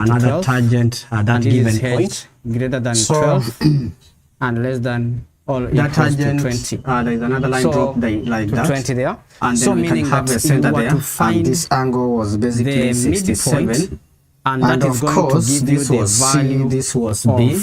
another tangent at that given point greater than 12 and less than or that tangent, to 20. there is another line drop like to that 20 there, and so then we meaning can have that a center there, to find and this angle was basically 67, and that is going to give you the value. This was B,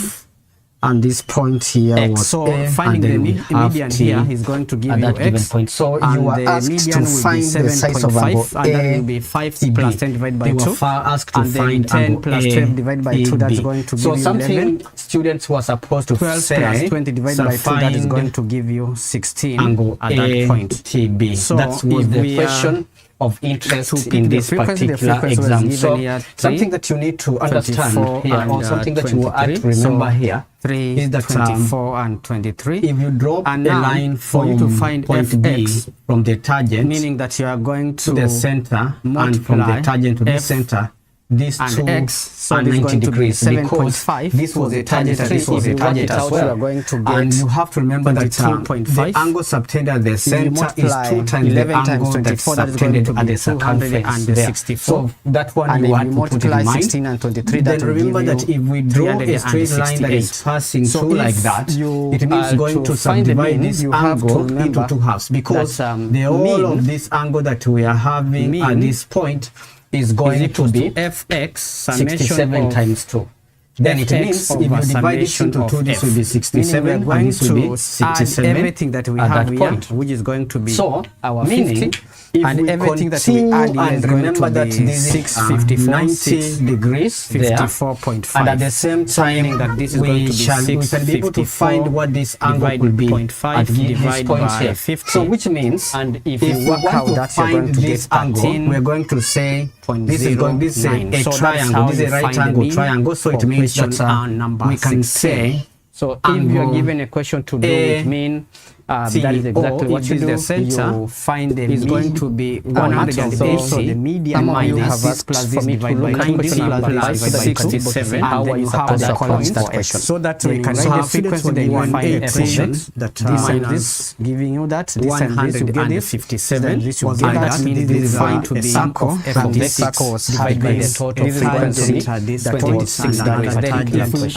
and this point here X. was So A, finding the median here is going to give you X point. So and you are the asked median to find the size of angle and that will be 5 plus 10 divided by 2, asked to and then find 10 plus 12 divided by 2, that's going to give you 11. Students were supposed to 12 say plus 20 divided by 2, that is going to give you 16 angle at that point. TB. So that was the question of interest in this particular exam. So something that you need to understand here, or something that you have to remember here, is that 24 and 23. If you drop and a line for you to find point B from the tangent, meaning that you are going to the center, and from the tangent to the center, these two X, so are 90 degrees, because 7.5. this was a tangent and this was a tangent as well. And you have to remember that the angle subtended at the center is 2 times the angle that's subtended at the circumference there. So that one you want to put in mind. 16 and 23, then remember that if we draw a straight line that is passing through like that, it means going to subdivide this angle into 2 halves, because the whole of this angle that we are having at this point is going to be fx 67 times 2. Then it means if you divide this into 2, this will be 67 and this will be 67 everything that we have here, which is going to be so our meaning 50, if and we everything that we add here is going to that be this is 654, 90 degrees 54.5, and at the same time that this is going to be we can be able to find what this angle will be at this point here. 50. So which means, and if we you work want out to that, you're going find to this get angle, we're going to say this is a so triangle, this is a right angle triangle, so it means that we can say, so if you are given a question to do with mean, that is exactly what you do. The center you find the is going to be 180, so the median minus 6 plus this divided by 90 plus 67, how are you have the columns that question, so that we can write the frequency, then you find f that minus giving you that this and this, you get this 57, this you get that, means this is going to be circle, and this circle was divided by the total frequency that was 6 degrees. Then if we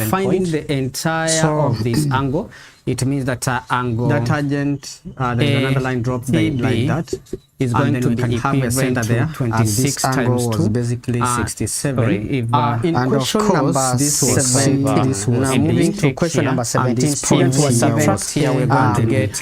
finding the entire of this angle, it means that angle that tangent, there is another line drop like that, is going to be have a center there. 26 times 2 basically 67. In question number this was moving to question number 17. Subtract here, we're going to get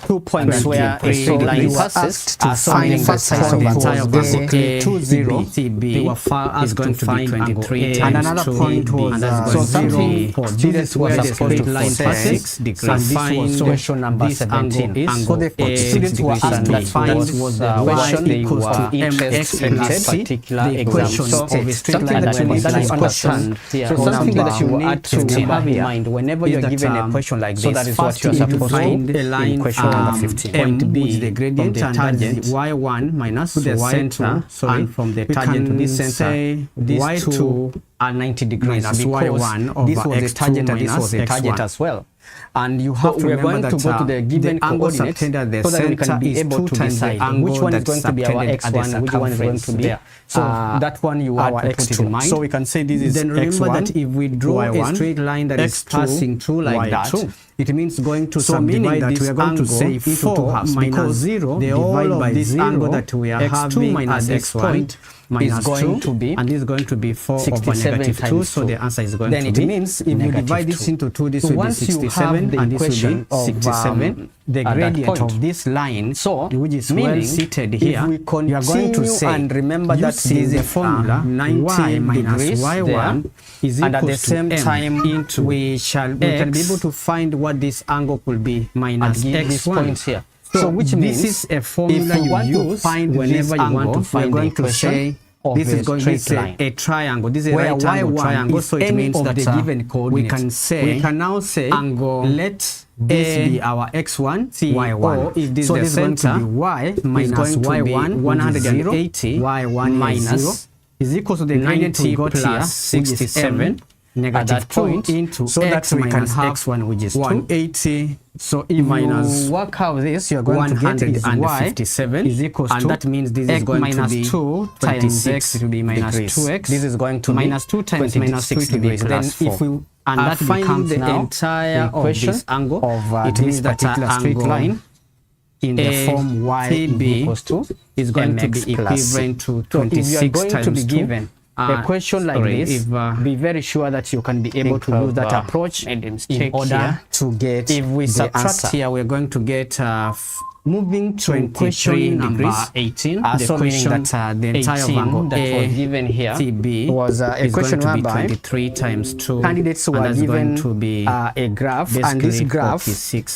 2 points where a straight line passes to find the size of the entire basically 20 TB is going to be 23, and another point was so something students were supposed to line passes. And this was question number 17. So the students were asked to find was the question equals to mx in this particular exam. So something that you need to understand. So something that you need to have in mind whenever you are given a question like this. So that is what you are supposed to find in question number 15. Point B, the gradient and tangent y1 minus the center, and from the tangent to this center, y2 are 90 degrees minus because y1 over this was a tangent and this was a tangent as well. And you have to remember that to go to the given coordinates so that we can be able to decide which one is going to be our x1 and which one is going to be so that one you have to put it in mind. So we can say this is then remember x1, that if we draw a straight line that is passing through like that, it means going to subdivide this angle into 2 halves, because 0 the whole of this angle that we are having at this point is going to be, and this is going to be 4 over negative 2, so the answer is going to be. Then it means if you divide this into 2, this will be 67 and this will be 67. The gradient of this line, so which is well seated here, you are going to say, and remember that this is a formula 90 minus y1 is equal to, and at the same time we can be able to find what this angle could be minus x1 here. So which means this is a formula you use whenever you want to find the equation. This is going to be a triangle. This is a right angle triangle. So it means that we can now say angle, let this be our x1, y1. If this is the center, y minus y1, 180, y1 minus is equal to the gradient we got here, 67. negative 2 into so that we can have x1, which is 180. So if minus you work out this, you are going to get is y is equals to, and that means this is going to be 2 times x, it will be minus degrees. 2x. This is going to minus 2 times minus 6 degrees. Then if we and that becomes the now entire equation of this angle of it means that particular straight line in the form y equals to is going to be equivalent to 26 times 2. Be given a question like this, be very sure that you can be able to use that approach in order to get if we subtract answer. Here, we're going to get moving to question number 18, so meaning that the entire angle that was given here was a question whereby 23 times 2 candidates were given to be a graph, and this graph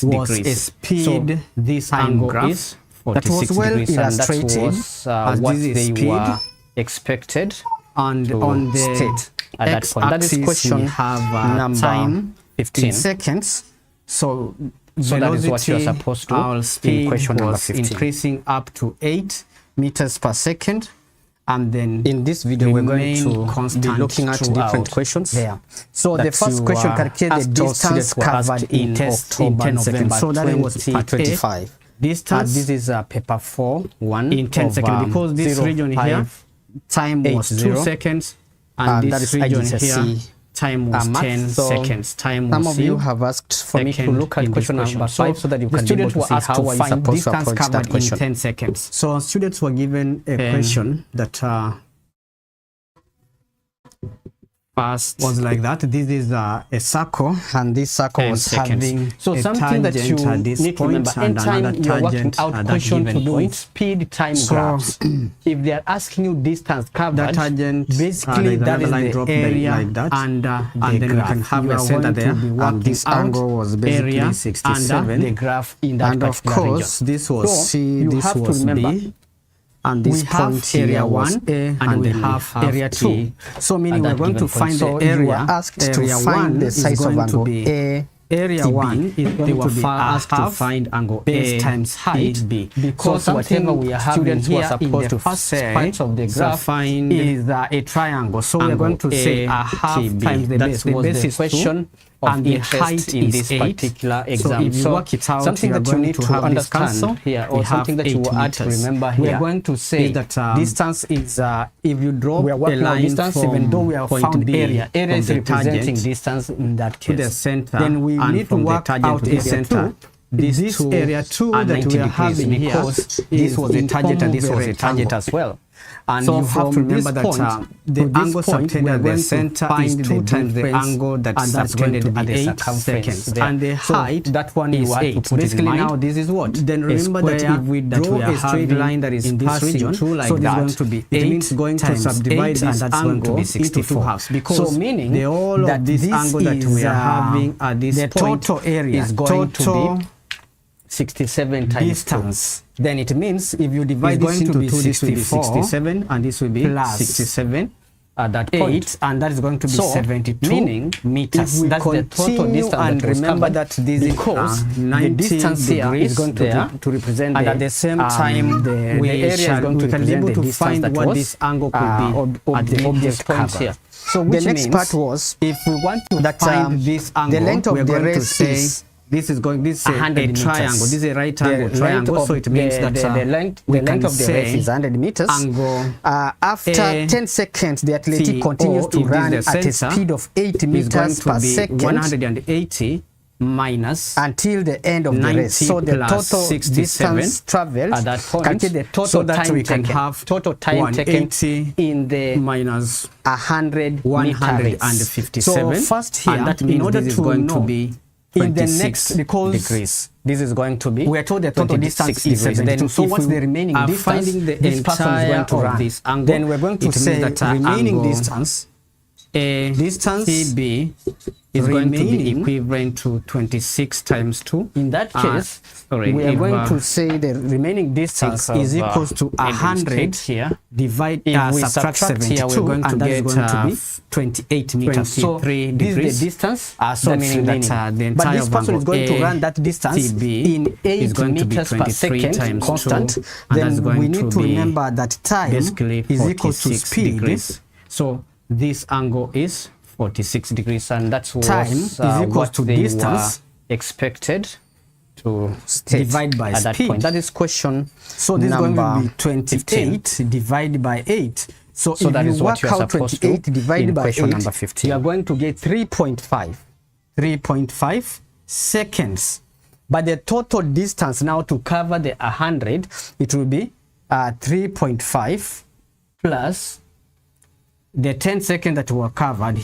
was a speed so this angle graph is that was well illustrated as what they were expected. And on the state at that point, that is question we have number time 15 seconds. So that is what you're supposed to. Our speed in question number was 15. increasing up to 8 meters per second. And then in this video, we're going to be looking at different questions. There. So the first question calculated the distance covered in 10 seconds. So that was 25. Distance. This is paper 4-1 in 10 seconds because this region here time was 2 seconds, and this region here time was 10 seconds. Time was some of you have asked for me to look at question number 5 so that you can be able to see how are you supposed to approach that question. In 10 seconds. So students were given a question that first was like that. This is a circle, and this circle was having something that you need to remember anytime you're working out question to do speed time graphs. If they are asking you distance covered, that tangent basically that is the area like that, and then we can have a center there, and this angle was basically 67 the graph in that and of course region. This was C, this was B, and this point area 1 A, and we have area 2. So meaning we're going to find the area. Asked to find the size of angle A. Area 1 is going to be asked to find angle A times height B, because whatever we are having here supposed to first part of the graph is a triangle. So we're going to say a half times the base. The base is question and the height in this particular example. So if you work it out, something that you need to understand here, or something that you will to remember here, we're going to say that distance is if you draw a line distance, from even though we have found area is representing distance in that case, to the center, then we need to work out the center. This area 2 that we are having here, because this was a target and this was a target as well. And so you have to remember that the angle subtended at the center is 2 times the angle that's subtended at the circumference. And the height, that one is 8. Basically now this is what? Then remember that if we draw a straight line that is passing through like so that, this is going to be 8 means going to subdivide this angle into 2 halves. Because so meaning the whole of this angle that we are having at this point, the total area is going to be 67 times distance. Then it means if you divide this into 2, this will be 67 and this will be plus 67 at that point, and that is going to be 72 meaning meters. If we that's the total distance and remember that this is the distance here is going to represent and at the same time the area is going to be able to find what this angle could be at the object point here. So the next part was if we want to find this angle, the length of the race is this is a triangle. This is a right angle triangle. So it means that the length of the race is 100 meters. Angle after 10 seconds, the athlete continues to run at a speed of 8 meters per second. 180 minus until the end of the race. So the total distance traveled at that point, calculate the total so that time we can taken. have total time taken in the minus 157. So first here, and that means in order this is to going know to be in the next degrees. This is going to be. We are told the total distance is 72. So what's the remaining distance? Finding the this person is going to run this angle. Then we're going to say that remaining distance. Distance CB is going to be equivalent to 26 times 2. In that case, we are going to say the remaining distance is equals to 100 here. Divide if we subtract 72 here, we're going to get going to be 28 meters. So this is the distance. So meaning that the entire but this person is going to run that distance in 8 meters per second constant. Then we need to remember that time is equal to speed. So this angle is 46 degrees, and that's what time is equal to distance expected to state divided by at that speed. point. That is question so this is going to be 28 15. divided by 8. So if that you is what work out 28 divided by 8, number 15. you are going to get 3.5 seconds. But the total distance now to cover the 100, it will be 3.5 plus the 10 seconds that were covered